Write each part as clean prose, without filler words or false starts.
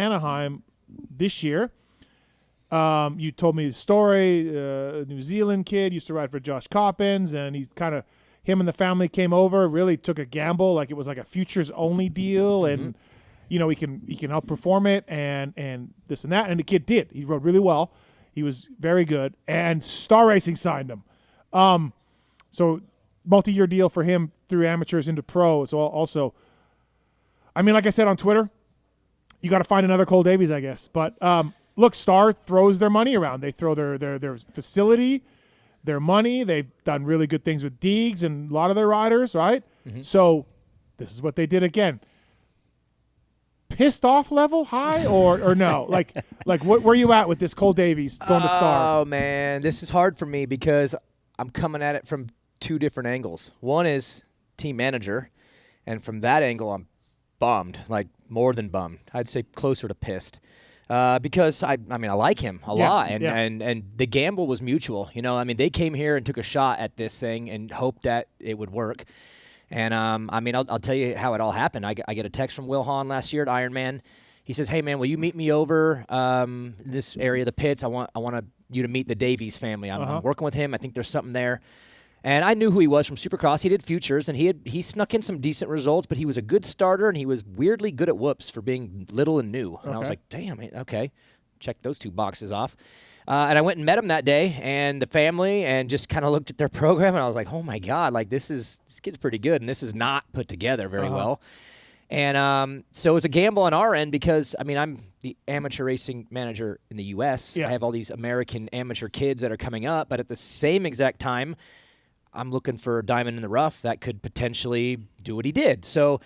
Anaheim this year. You told me the story. A New Zealand kid used to ride for Josh Coppins, and him and the family came over, really took a gamble, like it was like a futures only deal, and he can outperform it, and this and that, and the kid did. He rode really well. He was very good, and Star Racing signed him. So multi-year deal for him through amateurs into pro. So also, I mean, like I said on Twitter, you got to find another Cole Davies, I guess. But look, Star throws their money around. They throw their facility, their money. They've done really good things with Deegs and a lot of their riders, right? So this is what they did again. Pissed off level high or no? like where are you at with this Cole Davies going to Star? Oh man, this is hard for me because I'm coming at it from two different angles. One is team manager, and from that angle I'm bummed, like more than bummed. I'd say closer to pissed. Because I like him a lot, and the gamble was mutual. They came here and took a shot at this thing and hoped that it would work. And I'll tell you how it all happened. I get a text from Will Hahn last year at Ironman. He says, "Hey man, will you meet me over this area of the pits? I want you to meet the Davies family. I'm working with him. I think there's something there." And I knew who he was from Supercross. He did futures, and he snuck in some decent results, but he was a good starter, and he was weirdly good at whoops for being little and new. And I was like, damn, okay, check those two boxes off. And I went and met him that day and the family and just kind of looked at their program, and I was like, oh, my God, like this kid's pretty good, and this is not put together very well. And so it was a gamble on our end because, I'm the amateur racing manager in the U.S. I have all these American amateur kids that are coming up, but at the same exact time, I'm looking for a diamond in the rough that could potentially do what he did. So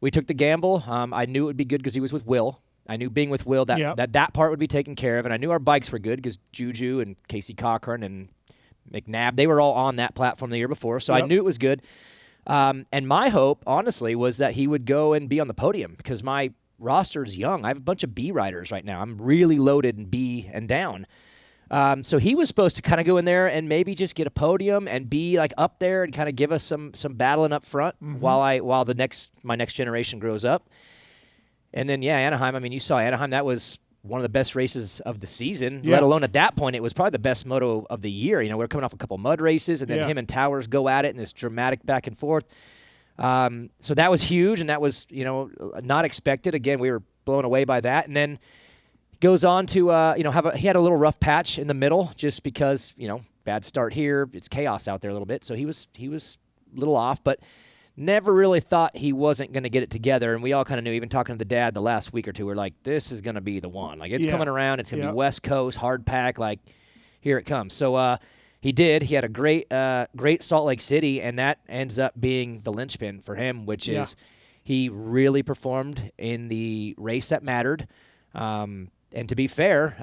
we took the gamble. I knew it would be good because he was with Will. I knew being with Will that part would be taken care of, and I knew our bikes were good because Juju and Casey Cochran and McNabb, they were all on that platform the year before, so I knew it was good. And my hope, honestly, was that he would go and be on the podium because my roster is young. I have a bunch of B riders right now. I'm really loaded in B and down. So he was supposed to kind of go in there and maybe just get a podium and be like up there and kind of give us some battling up front while my next generation grows up. And then Anaheim. You saw Anaheim. That was one of the best races of the season. Let alone at that point, it was probably the best moto of the year. We're coming off a couple mud races, and then him and Towers go at it in this dramatic back and forth. So that was huge, and that was not expected. Again, we were blown away by that, and then. Goes on to, he had a little rough patch in the middle just because, bad start here. It's chaos out there a little bit. So he was a little off, but never really thought he wasn't going to get it together. And we all kind of knew, even talking to the dad the last week or two, we're like, this is going to be the one. Like, it's coming around. It's going to be West Coast, hard pack. Like, here it comes. So he did. He had a great Salt Lake City, and that ends up being the linchpin for him, which is he really performed in the race that mattered. And to be fair,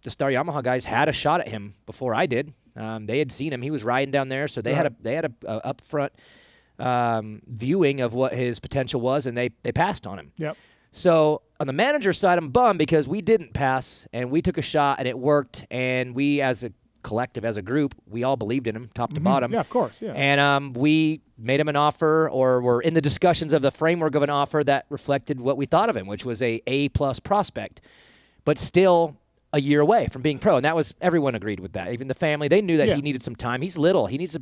the Star Yamaha guys had a shot at him before I did. They had seen him; he was riding down there, so they had a upfront viewing of what his potential was, and they passed on him. Yep. So on the manager side, I'm bummed because we didn't pass, and we took a shot, and it worked. And we, as a collective, as a group, we all believed in him, top to bottom. Yeah, of course. Yeah. And we made him an offer, or were in the discussions of the framework of an offer that reflected what we thought of him, which was a plus prospect. But still a year away from being pro. And that was, everyone agreed with that. Even the family, they knew that he needed some time. He's little. He needs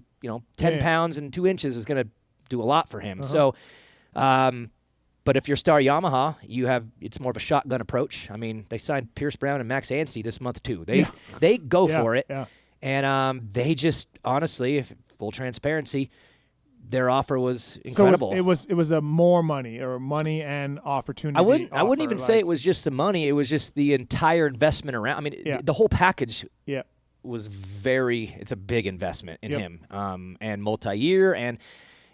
10 pounds and 2 inches is going to do a lot for him. So, but if you're Star Yamaha, it's more of a shotgun approach. They signed Pierce Brown and Max Anstie this month too. They go for it. Yeah. And they just, honestly, full transparency, their offer was incredible. So it was a more money and opportunity. I wouldn't even say it was just the money. It was just the entire investment around. The whole package was it's a big investment in him, and multi-year, and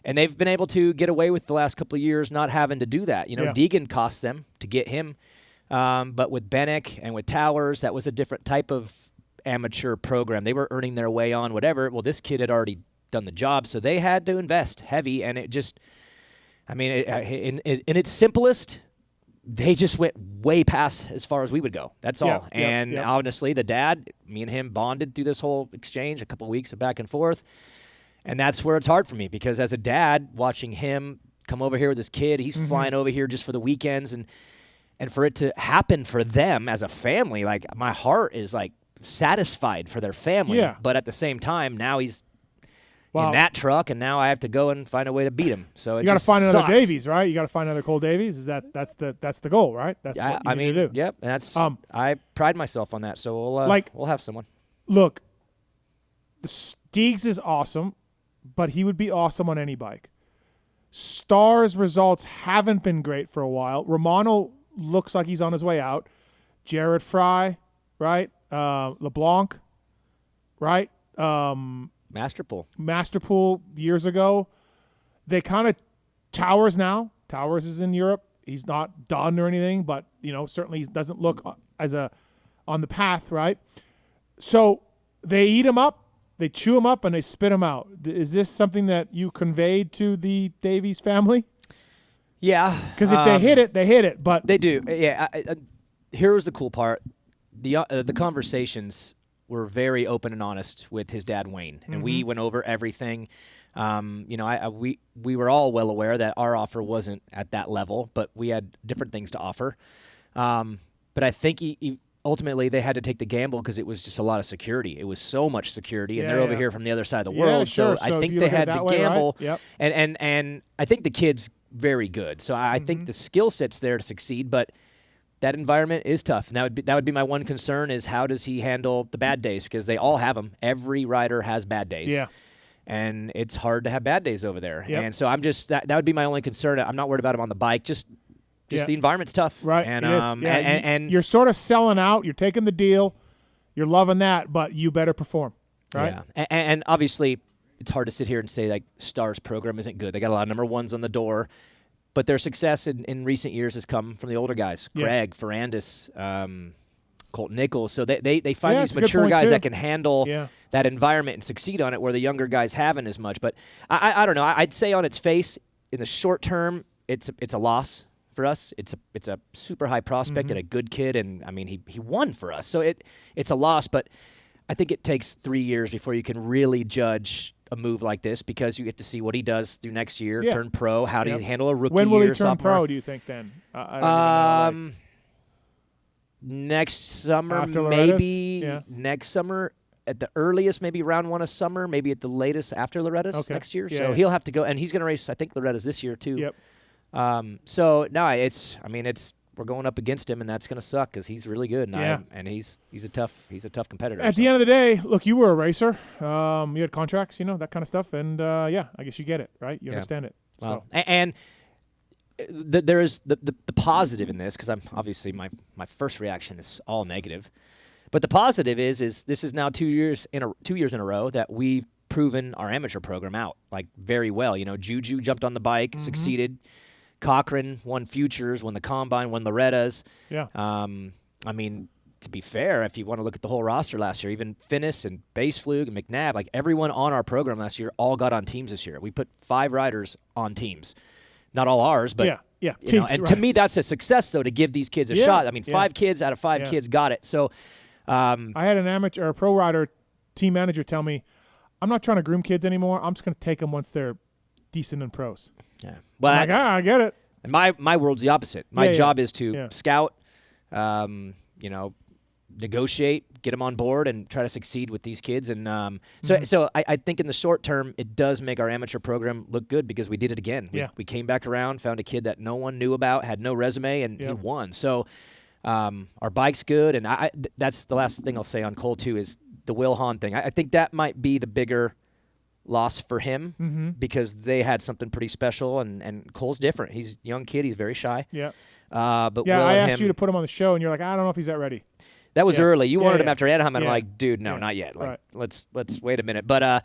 they've been able to get away with the last couple of years not having to do that. Deegan cost them to get him, but with Bennick and with Towers, that was a different type of amateur program. They were earning their way on whatever. Well, this kid had already done the job, so they had to invest heavy, and it just, in its simplest, they just went way past as far as we would go. That's all. And honestly, the dad, me and him bonded through this whole exchange, a couple of weeks of back and forth, and that's where it's hard for me, because as a dad, watching him come over here with his kid, he's flying over here just for the weekends, and And for it to happen for them as a family, like my heart is like satisfied for their family. Yeah. But at the same time, now he's Wow. in that truck, and now I have to go and find a way to beat him. So You got to find another Davies, right? You got to find another Cole Davies. That's the goal, right? That's what you need to do. Yep. That's I pride myself on that. So we'll have someone. Look, the Steegs is awesome, but he would be awesome on any bike. Star's results haven't been great for a while. Romano looks like he's on his way out. Jared Fry, right? LeBlanc, right? Masterpool years ago. They kind of Towers now. Towers is in Europe. He's not done or anything, but certainly he doesn't look as on the path, right? So they eat him up, they chew him up, and they spit him out. Is this something that you conveyed to the Davies family? Yeah, because if they hit it, they hit it. But they do. Yeah. Here was the cool part: the conversations were very open and honest with his dad Wayne, and we went over everything. We were all well aware that our offer wasn't at that level, but we had different things to offer. But I think he ultimately they had to take the gamble because it was just a lot of security. It was so much security, and they're over here from the other side of the world. Sure. So I think they had to gamble. Right? Yep. And I think the kid's very good. So I think the skill set's there to succeed, but that environment is tough. And that would be my one concern is how does he handle the bad days, because they all have them. Every rider has bad days. Yeah. And it's hard to have bad days over there. Yep. And so I'm just that would be my only concern. I'm not worried about him on the bike. Just the environment's tough. Right. And and you're sort of selling out, you're taking the deal, you're loving that, but you better perform. Right. Yeah. And obviously it's hard to sit here and say like Star's program isn't good. They got a lot of number ones on the door. But their success in recent years has come from the older guys. Greg, Ferrandis, Colton Nichols. So they find these mature guys that can handle that environment and succeed on it, where the younger guys haven't as much. But I don't know. I'd say on its face, in the short term, it's a loss for us. It's a super high prospect and a good kid, and I mean he won for us. So it's a loss, but I think it takes 3 years before you can really judge a move like this, because you get to see what he does through next year, turn pro. How do you handle a rookie year? When will he turn sophomore? pro, do you think, then? I don't even know, next summer, After maybe. Loretta's? Next summer at the earliest, maybe round one of summer, maybe at the latest after Loretta's next year. So he'll have to go, and he's going to race, I think, Loretta's this year too. Yep. So no, we're going up against him, and that's going to suck because he's really good, and he's a tough competitor. At the end of the day, look, you were a racer. You had contracts, that kind of stuff, and I guess you get it, right? You understand it. Well, and there is the positive in this, because I'm obviously my first reaction is all negative, but the positive is this is now 2 years in a row that we've proven our amateur program out like very well. Juju jumped on the bike, succeeded. Cochran won Futures, won the Combine, won Loretta's. Yeah. I mean, to be fair, if you want to look at the whole roster last year, even Finnis and Baseflug and McNabb, like everyone on our program last year all got on teams this year. We put 5 riders on teams. Not all ours, but teams, and to me that's a success though, to give these kids a shot. I mean, 5 kids out of 5 kids got it. So I had an amateur or a pro rider team manager tell me, I'm not trying to groom kids anymore. I'm just going to take them once they're decent in pros. Yeah. Well, I'm like, I get it. And my world's the opposite. My job is to scout, negotiate, get them on board, and try to succeed with these kids. And so I think in the short term, it does make our amateur program look good because we did it again. We came back around, found a kid that no one knew about, had no resume, and he won. So our bike's good, and that's the last thing I'll say on Cole too is the Will Hahn thing. I think that might be the bigger loss for him because they had something pretty special, and Cole's different. He's a young kid. He's very shy. Yeah. But yeah, Will I and asked you to put him on the show, and you're like, I don't know if he's that ready. That was early. You wanted him after Anaheim, and I'm Yeah. like, dude, no, not yet. Like, Right. let's wait a minute. But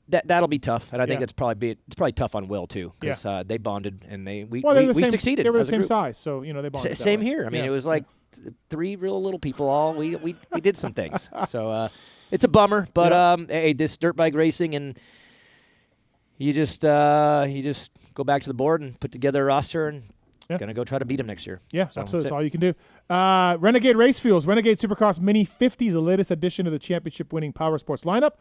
that'll be tough, and I think it's probably tough on Will too because they bonded and we succeeded. They were the as a same group. size, so they bonded. Same that way. here. I mean, it was like 3 real little people. All we did some things. So it's a bummer, but hey, this dirt bike racing, and you just go back to the board and put together a roster, and gonna go try to beat him next year. Yeah, so absolutely. That's all you can do. Renegade Race Fuels, Renegade Supercross Mini 50 is the latest addition to the championship-winning Power Sports lineup.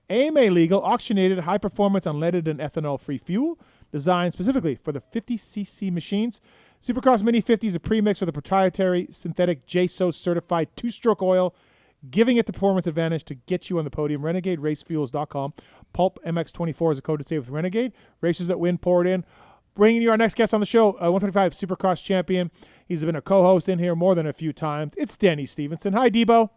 AMA legal, auctionated, high-performance, unleaded, and ethanol-free fuel, designed specifically for the 50cc machines. Supercross Mini 50 is a premix with a proprietary synthetic JSO certified 2-stroke oil, giving it the performance advantage to get you on the podium. RenegadeRaceFuels.com. Pulp MX24 is a code to save with Renegade. Racers that win, pour it in. Bringing you our next guest on the show, 125 Supercross champion. He's been a co-host in here more than a few times. It's Danny Stevenson. Hi, Debo.